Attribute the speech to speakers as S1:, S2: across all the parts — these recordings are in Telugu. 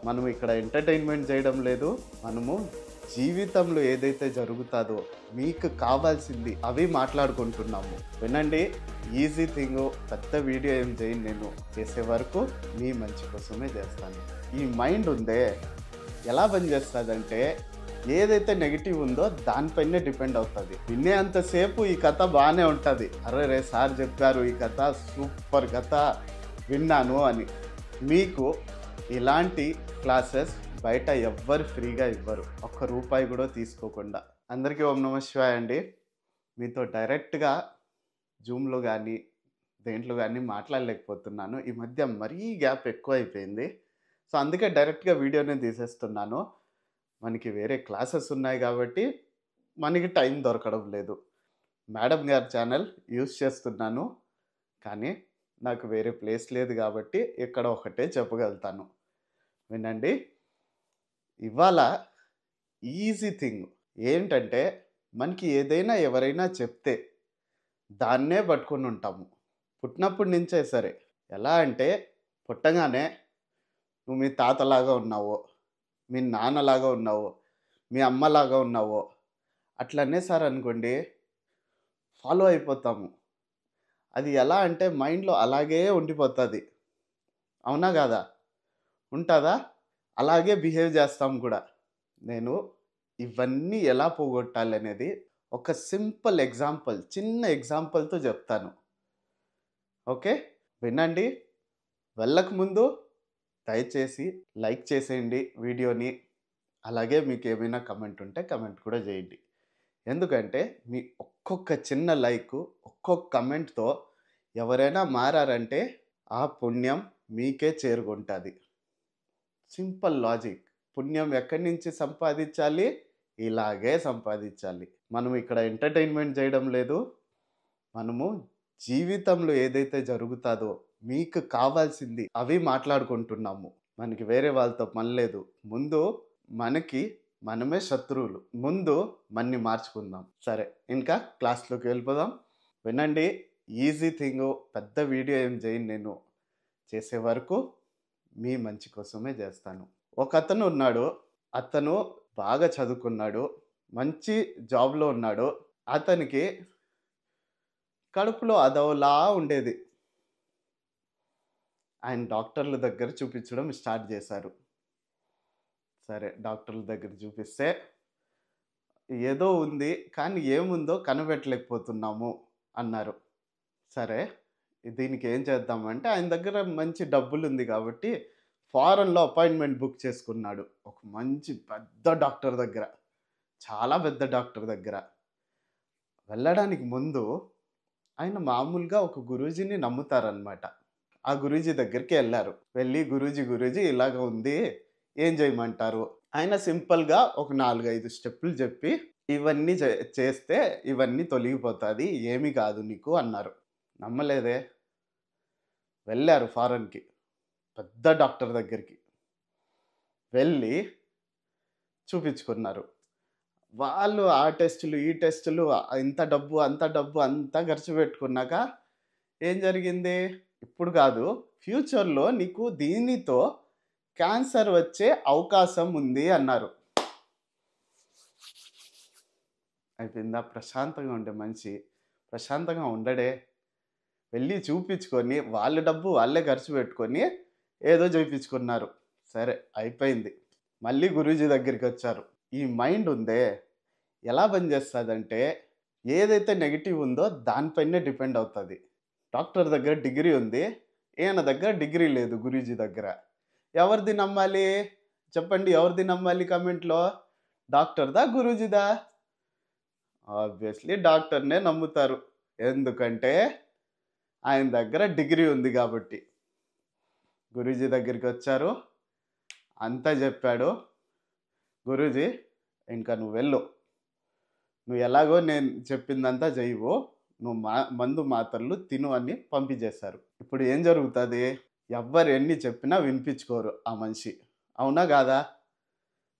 S1: మనం ఇక్కడ ఎంటర్టైన్మెంట్ చేయడం లేదు. మనము జీవితంలో ఏదైతే జరుగుతాదో మీకు కావాల్సింది అవి మాట్లాడుకుంటున్నాము. వినండి, ఈజీ థింగ్. పెద్ద వీడియో ఏం చేయను, నేను చేసే వరకు మీ మంచి కోసమే చేస్తాను. ఈ మైండ్ ఉందే ఎలా పనిచేస్తుందంటే ఏదైతే నెగిటివ్ ఉందో దానిపైనే డిపెండ్ అవుతుంది. వినే అంతసేపు ఈ కథ బాగానే ఉంటుంది, అరే రే సార్ చెప్పారు ఈ కథ సూపర్ కథ విన్నాను అని. మీకు ఇలాంటి క్లాసెస్ బయట ఎవ్వరు ఫ్రీగా ఇవ్వరు, ఒక్క రూపాయి కూడా తీసుకోకుండా. అందరికీ ఓం నమః శివాయ అండి. మీతో డైరెక్ట్గా జూమ్లో కానీ దేంట్లో కానీ మాట్లాడలేకపోతున్నాను. ఈ మధ్య మరీ గ్యాప్ ఎక్కువ అయిపోయింది. సో అందుకే డైరెక్ట్గా వీడియోనే తీసేస్తున్నాను. మనకి వేరే క్లాసెస్ ఉన్నాయి కాబట్టి మనకి టైం దొరకడం లేదు. మేడం గారి ఛానల్ యూస్ చేస్తున్నాను, కానీ నాకు వేరే ప్లేస్ లేదు కాబట్టి ఇక్కడ ఒకటే చెప్పగలుగుతాను. వినండి, ఇవాళ ఈజీ థింగ్ ఏంటంటే మనకి ఏదైనా ఎవరైనా చెప్తే దాన్నే పట్టుకొని ఉంటాము పుట్టినప్పటి నుంచే సరే. ఎలా అంటే పుట్టగానే నువ్వు మీ తాతలాగా ఉన్నావో, మీ నాన్నలాగా ఉన్నావో, మీ అమ్మలాగా ఉన్నావో అట్లనే సార్ అనుకోండి ఫాలో అయిపోతాము. అది ఎలా అంటే మైండ్లో అలాగే ఉండిపోతుంది. అవునా కాదా? ఉంటుందా? అలాగే బిహేవ్ చేస్తాం కూడా. నేను ఇవన్నీ ఎలా పోగొట్టాలి అనేది ఒక సింపుల్ ఎగ్జాంపుల్, చిన్న ఎగ్జాంపుల్తో చెప్తాను. ఓకే, వినండి. వెళ్ళకముందు దయచేసి లైక్ చేసేయండి వీడియోని. అలాగే మీకు ఏమైనా కమెంట్ ఉంటే కమెంట్ కూడా చేయండి. ఎందుకంటే మీ ఒక్కొక్క చిన్న లైక్, ఒక్కొక్క కమెంట్తో ఎవరైనా మారారంటే ఆ పుణ్యం మీకే చేరుకుంటుంది. Simple logic. పుణ్యం ఎక్కడి నుంచి సంపాదించాలి? ఇలాగే సంపాదించాలి. మనం ఇక్కడ ఎంటర్టైన్మెంట్ చేయడం లేదు. మనము జీవితంలో ఏదైతే జరుగుతుందో మీకు కావాల్సింది అవి మాట్లాడుకుంటున్నాము. మనకి వేరే వాళ్ళతో పని లేదు. ముందు మనకి మనమే శత్రువులు. ముందు మన్ని మార్చుకుందాం. సరే, ఇంకా క్లాస్లోకి వెళ్ళిపోదాం. వినండి, ఈజీ థింగ్. పెద్ద వీడియో ఏం చేయను, నేను చేసే వరకు మీ మంచి కోసమే చేస్తాను. ఒక అతను ఉన్నాడు. అతను బాగా చదువుకున్నాడు, మంచి జాబ్లో ఉన్నాడు. అతనికి కడుపులో అదోలా ఉండేది. ఆయన డాక్టర్ల దగ్గర చూపించడం స్టార్ట్ చేశారు. సరే, డాక్టర్ల దగ్గర చూపిస్తే ఏదో ఉంది కానీ ఏముందో కనిపెట్టలేకపోతున్నాము అన్నారు. సరే, దీనికి ఏం చేద్దామంటే ఆయన దగ్గర మంచి డబ్బులు ఉంది కాబట్టి ఫారెన్లో అపాయింట్మెంట్ బుక్ చేసుకున్నాడు. ఒక మంచి పెద్ద డాక్టర్ దగ్గర, చాలా పెద్ద డాక్టర్ దగ్గర. వెళ్ళడానికి ముందు ఆయన మామూలుగా ఒక గురూజీని నమ్ముతారనమాట. ఆ గురూజీ దగ్గరికి వెళ్ళారు. వెళ్ళి గురూజీ ఇలాగ ఉంది, ఏం చేయమంటారు? ఆయన సింపుల్గా ఒక 4-5 స్టెప్పులు చెప్పి ఇవన్నీ చేస్తే ఇవన్నీ తొలగిపోతుంది, ఏమీ కాదు నీకు అన్నారు. నమ్మలేదే. వెళ్ళారు ఫారెన్కి, పెద్ద డాక్టర్ దగ్గరికి వెళ్ళి చూపించుకున్నారు. వాళ్ళు ఆ టెస్టులు ఈ టెస్టులు, ఇంత డబ్బు అంత డబ్బు అంతా ఖర్చు పెట్టుకున్నాక ఏం జరిగింది? ఇప్పుడు కాదు, ఫ్యూచర్లో నీకు దీనితో క్యాన్సర్ వచ్చే అవకాశం ఉంది అన్నారు. అయిపోయిందా? ప్రశాంతంగా ఉండే మనిషి ప్రశాంతంగా ఉండడే. వెళ్ళి చూపించుకొని వాళ్ళ డబ్బు వాళ్ళే ఖర్చు పెట్టుకొని ఏదో చూపించుకున్నారు. సరే, అయిపోయింది. మళ్ళీ గురూజీ దగ్గరికి వచ్చారు. ఈ మైండ్ ఉందే ఎలా పనిచేస్తుందంటే ఏదైతే నెగిటివ్ ఉందో దానిపైనే డిపెండ్ అవుతుంది. డాక్టర్ దగ్గర డిగ్రీ ఉంది, ఈయన దగ్గర డిగ్రీ లేదు. గురూజీ దగ్గర ఎవరిది నమ్మాలి? చెప్పండి, ఎవరిది నమ్మాలి కమెంట్లో? డాక్టర్దా గురూజీదా? ఆబ్వియస్లీ డాక్టర్నే నమ్ముతారు. ఎందుకంటే ఆయన దగ్గర డిగ్రీ ఉంది కాబట్టి. గురూజీ దగ్గరికి వచ్చారు, అంతా చెప్పాడు. గురూజీ, ఇంకా నువ్వు వెళ్ళు, నువ్వు ఎలాగో నేను చెప్పిందంతా చేయవు, నువ్వు మందు మాత్రలు తిను అని పంపించేశారు. ఇప్పుడు ఏం జరుగుతుంది? ఎవ్వరు ఎన్ని చెప్పినా వినిపించుకోరు ఆ మనిషి. అవునా కాదా?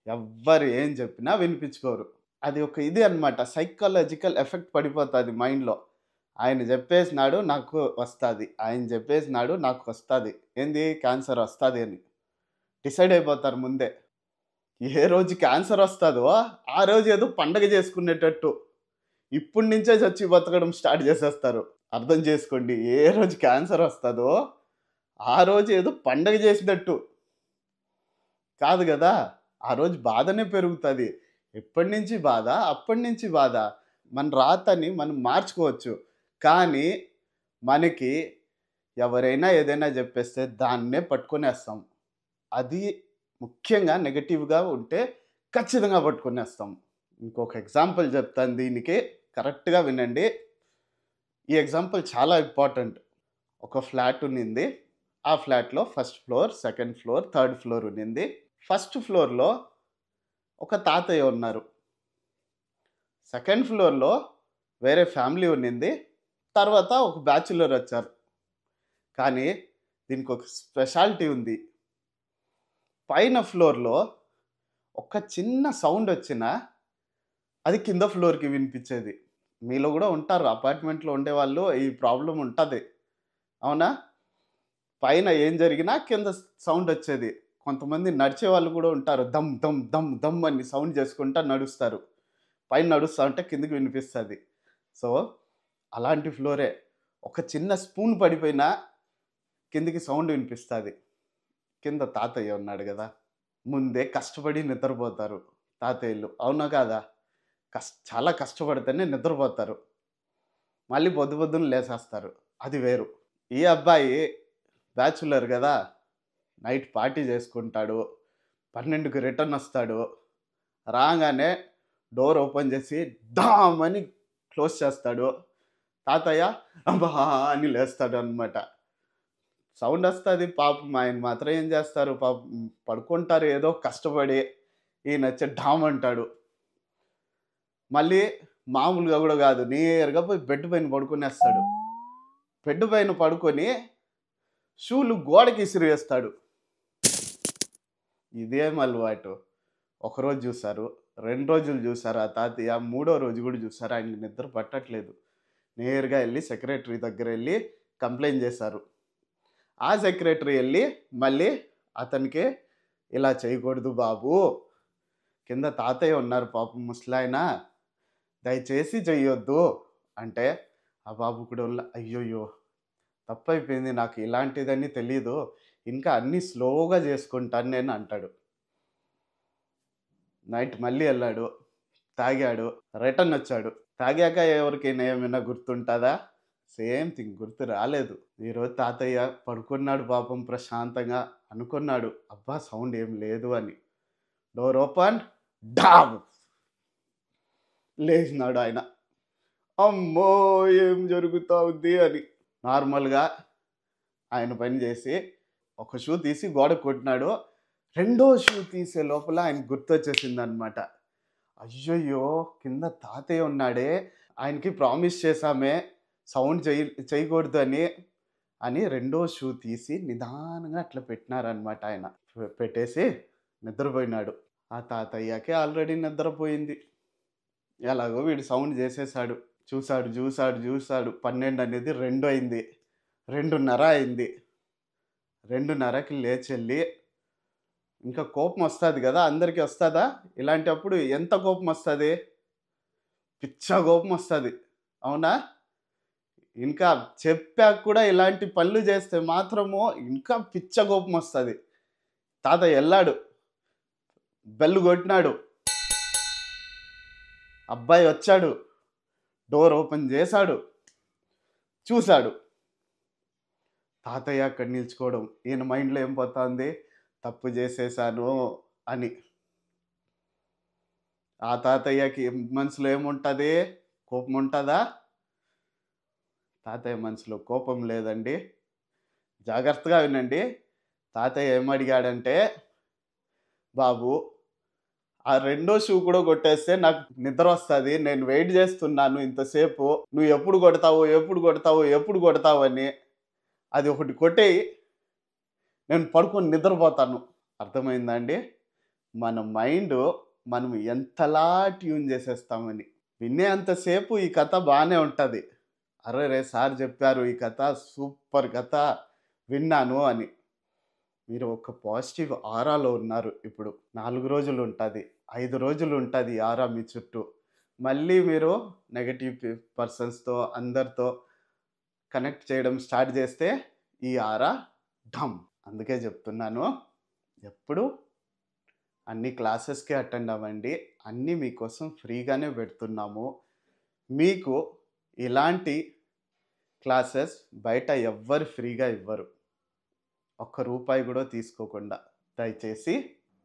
S1: ఎవ్వరు ఏం చెప్పినా వినిపించుకోరు. అది ఒక ఇది అనమాట, సైకలాజికల్ ఎఫెక్ట్ పడిపోతుంది మైండ్లో. ఆయన చెప్పేసినాడు నాకు వస్తుంది, ఆయన చెప్పేసినాడు నాకు వస్తుంది, ఏంది క్యాన్సర్ వస్తుంది అని. డిసైడ్ అయిపోతారు ముందే. ఏ రోజు క్యాన్సర్ వస్తదో, ఆ రోజు ఏదో పండగ చేసుకునేటట్టు ఇప్పటి నుంచే చచ్చి బతకడం స్టార్ట్ చేసేస్తారు. అర్థం చేసుకోండి. ఏ రోజు క్యాన్సర్ వస్తదో, ఆ రోజు ఏదో పండగ చేసినట్టు. కాదు గదా! ఆ రోజు బాధనే పెరుగుతది. ఎప్పటినుంచి బాధ, అప్పటినుంచి బాధ. మన రాతని మనం మార్చుకోవచ్చు. కానీ మనకి ఎవరైనా ఏదైనా జెప్పేస్తే దాన్నే పట్టుకొనేస్తాం. అది ముఖ్యంగా నెగెటివ్‌గా ఉంటే ఖచ్చితంగా పట్టుకొనేస్తాం. ఇంకొక ఎగ్జాంపుల్ చెప్తాను దీనికి. కరెక్ట్‌గా వినండి. ఈ ఎగ్జాంపుల్ చాలా ఇంపార్టెంట్. ఒక ఫ్లాట్ ఉన్నింది. ఆ ఫ్లాట్‌లో first floor, second floor, third floor ఉన్నింది. ఫస్ట్ ఫ్లోర్‌లో ఒక తాతయ్య ఉన్నారు. సెకండ్ ఫ్లోర్‌లో వేరే ఫ్యామిలీ ఉన్నింది. తర్వాత ఒక బ్యాచిలర్ వచ్చారు. కానీ దీనికొక స్పెషాలిటీ ఉంది. పైన ఫ్లోర్‌లో ఒక చిన్న సౌండ్ వచ్చినా అది కింద ఫ్లోర్‌కి వినిపిచ్చేది. మీలో గూడా ఉంటారు. అపార్ట్మెంట్‌లో ఉండేవాళ్ళు ఈ ప్రాబ్లమ్ ఉంటది. అవునా? పైన ఏం జరిగినా కింద సౌండ్ వచ్చేది. కొంతమంది నడిచేవాళ్ళు గూడా ఉంటారు. దమ్ దమ్ దమ్ దమ్ అని సౌండ్ చేసుకుంటా నడుస్తారు. పైన నడుస్తా ఉంటే కిందకి వినిపిస్తది. సో, అలాంటి ఫ్లోరే. ఒక చిన్న స్పూన్ పడిపోయినా కిందకి సౌండ్ వినిపిస్తది. కింద తాతయ్య ఉన్నాడు గదా! ముందే కష్టపడి నిద్రపోతారు తాతయ్యలు. అవునా కాదా? చాలా కష్టపడితేనే నిద్రపోతారు. మళ్ళీ పొద్దు పొద్దున్న లేసేస్తారు. అది వేరు. ఈ అబ్బాయి బ్యాచులర్ గదా! నైట్ పార్టీ చేసుకుంటాడు. 12కి రిటర్న్ వస్తాడు. రాంగానే డోర్ ఓపెన్ చేసి డామ్ అని క్లోజ్ చేస్తాడు. తాతయ్య అబ్బా! అని లేస్తాడనమాట. సౌండ్ వస్తది. పాపం ఆయన మాత్రం ఏం చేస్తారు పాపం పడుకుంటారు ఏదో కష్టపడి. ఈయనొచ్చి డామ్ అంటాడు. మళ్ళీ మామూలుగా గూడా గాదు. నేరుగా పోయి బెడ్ పైన పడుకునేస్తాడు. బెడ్ పైన పడుకొని షూలు గోడకి ఇసిరేస్తాడు. ఇదేం అలవాటు. ఒకరోజు జూసారు, 2 రోజులు జూసారు ఆ తాతయ్య, మూడో రోజు గూడా జూసారు ఆయనకి నిద్ర పట్టట్లేదు. నేరుగా ఎళ్లి సెక్రటరీ దగ్గరెళ్లి కంప్లెయింట్ జేశారు. ఆ సెక్రటరీ ఎళ్లి మళ్ళీ అతనికి ఇలా చేయకూడదు బాబు. కింద తాతయ్య ఉన్నారు పాపం ముసలాయన. దయచేసి చెయ్యొద్దు అంటే, ఆ బాబు కూడా అయ్యయ్యో! తప్పైపోయింది. నాకు ఇలాంటిదని తెలీదు. ఇంకా అన్నీ స్లోగా జేసుకుంటాను నేను అంటాడు. నైట్ మళ్ళీ ఎళ్ళాడు. తాగాడు. రిటర్నొచ్చాడు. తాగాక ఎవరికైనా ఏమైనా గుర్తుంటదా? సేమ్ థింగ్ గుర్తు రాలేదు. ఈరోజు తాతయ్య పడుకున్నాడు పాపం ప్రశాంతంగా. అనుకున్నాడు. అబ్బా! సౌండ్ ఏం లేదు అని. Door open ఢామ్! లేచినాడు ఆయన. అమ్మో! ఏం జరుగుతా ఉంది అని. నార్మల్‌గా ఆయన పని జేసి, ఒక షూ తీసి గోడకు కొట్టినాడు. రెండో షూ తీసే లోపల ఆయనకు గుర్తొచ్చేసిందనమాట. అయ్యయ్యో! కింద తాతయ్య ఉన్నాడే, ఆయనకి ప్రామిస్ చేశామే సౌండ్ చేయకూడదని అని రెండో షూ తీసి నిదానంగా అట్లా పెట్టినారనమాట ఆయన. పెట్టేసి నిద్రపోయినాడు. ఆ తాతయ్యకి ఆల్రెడీ నిద్రపోయింది. ఎలాగో వీడు సౌండ్ చేసేసాడు. చూసాడు. 12 అనేది 2 అయింది. 2:30 అయింది. 2:30కి లేచెళ్ళి ఇంకా కోపం వస్తది గదా! అందరికి వస్తదా? ఇలాంటప్పుడు ఎంత కోపం వస్తది? పిచ్చ కోపం వస్తది. అవునా? ఇంకా చెప్పాక కూడా ఇలాంటి పనులు చేస్తే మాత్రము ఇంకా పిచ్చ కోపం వస్తది. తాత ఎళ్ళాడు. బెల్ కొట్టినాడు. అబ్బాయి వచ్చాడు. డోర్ ఓపెన్ చేశాడు. చూసాడు. తాతయ్య అక్కడ నిల్చుకోవడం. ఈయన మైండ్‌లో ఏం పోతాంది? తప్పు చేసేసాను అని. ఆ తాతయ్యకి మనసులో ఏముంటది? కోపం ఉంటదా? తాతయ్య మనసులో కోపం లేదండి. జాగ్రత్తగా వినండి. తాతయ్య ఏమడిగాడంటే, బాబు ఆ రెండో షూ కూడా కొట్టేస్తే నాకు నిద్రొస్తది. నేను వెయిట్ చేస్తున్నాను ఇంతసేపు. నువ్వు ఎప్పుడు కొడతావు అని. అది ఒకటి కొట్టేయి. నేను పడుకొని నిద్రపోతాను. అర్థమైందా అండి? మన మైండు మనం ఎంతలా ట్యూన్ చేసేస్తామని. వినేంతసేపు ఈ కథ బానే ఉంటది. అరెరే! సార్ చెప్పారు ఈ కథ సూపర్ కథ విన్నాను అని. మీరు ఒక పాజిటివ్ ఆరాలో ఉన్నారు ఇప్పుడు. 4 రోజులు ఉంటది. 5 రోజులు ఉంటది ఈ ఆరా మీ చుట్టూ. మళ్ళీ మీరు నెగెటివ్ పర్సన్స్‌తో అందరితో కనెక్ట్ చేయడం స్టార్ట్ చేస్తే ఈ ఆరా ఢమ్. అందుకే చెప్తున్నాను. ఎప్పుడు అన్ని క్లాసెస్‌కి అటెండ్ అవ్వండి. అన్నీ మీకోసం ఫ్రీగానే పెడుతున్నాము. మీకు ఇలాంటి క్లాసెస్ బయట ఎవ్వరు ఫ్రీగా ఇవ్వరు. ఒక్క రూపాయి కూడా తీసుకోకుండా. దయచేసి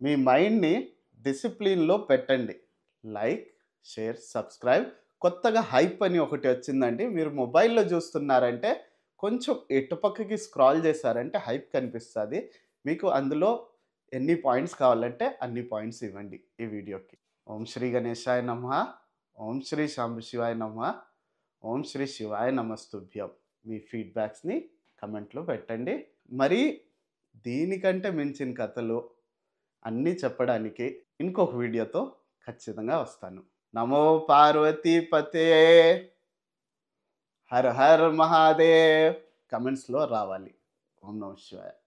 S1: మీ మైండ్‌ని డిసిప్లిన్‌లో పెట్టండి. Like, share, subscribe. కొత్తగా హైప్ అని ఒకటి వచ్చిందండి. మీరు మొబైల్‌లో చూస్తున్నారంటే కొంచెం ఎటు పక్కకి స్క్రాల్ చేశారంటే హైప్ కనిపిస్తది. మీకు అందులో ఎన్ని పాయింట్స్ కావాలంటే అన్ని పాయింట్స్ ఇవ్వండి ఈ వీడియోకి. ఓం శ్రీ గణేశాయ నమః. ఓం శ్రీ సాంబశివాయ నమః. ఓం శ్రీ శివాయ నమస్తుభ్యం. మీ ఫీడ్‌బ్యాక్స్‌ని కామెంట్‌లో పెట్టండి. మరి దీనికంటే మించిన కథలు అన్నీ చెప్పడానికి ఇంకొక వీడియోతో ఖచ్చితంగా వస్తాను. నమో పార్వతీపతే. Her her Mahadev. కామెంట్స్‌లో రావాలి. ఓం నమః శివాయ.